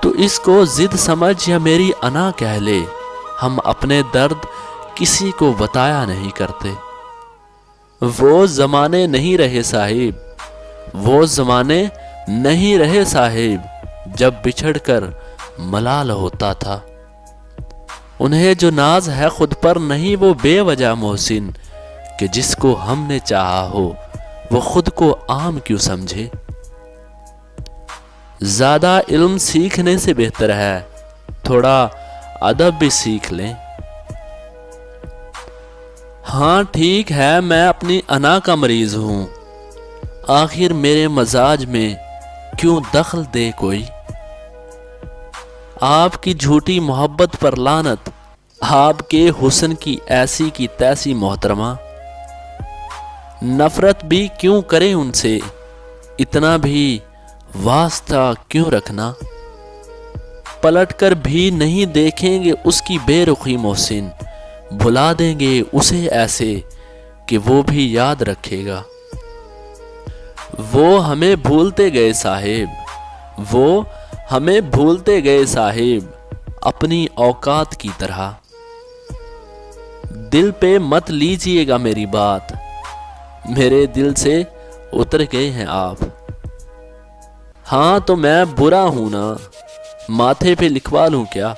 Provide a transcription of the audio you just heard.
تو اس کو ضد سمجھ یا میری انا کہہ لے، ہم اپنے درد کسی کو بتایا نہیں کرتے۔ وہ زمانے نہیں رہے صاحب، وہ زمانے نہیں رہے صاحب، جب بچھڑ کر ملال ہوتا تھا۔ انہیں جو ناز ہے خود پر نہیں وہ بے وجہ محسن، کہ جس کو ہم نے چاہا ہو وہ خود کو عام کیوں سمجھے۔ زیادہ علم سیکھنے سے بہتر ہے تھوڑا ادب بھی سیکھ لیں۔ ہاں ٹھیک ہے میں اپنی انا کا مریض ہوں، آخر میرے مزاج میں کیوں دخل دے کوئی۔ آپ کی جھوٹی محبت پر لعنت، آپ کے حسن کی ایسی کی تیسی محترمہ۔ نفرت بھی کیوں کریں ان سے، اتنا بھی واسطہ کیوں رکھنا۔ پلٹ کر بھی نہیں دیکھیں گے اس کی بے رخی محسن، بھلا دیں گے اسے ایسے کہ وہ بھی یاد رکھے گا۔ وہ ہمیں بھولتے گئے صاحب، وہ ہمیں بھولتے گئے صاحب، اپنی اوقات کی طرح۔ دل پہ مت لیجئے گا میری بات، میرے دل سے اتر گئے ہیں آپ۔ ہاں تو میں برا ہوں نا، ماتھے پہ لکھوا لوں کیا؟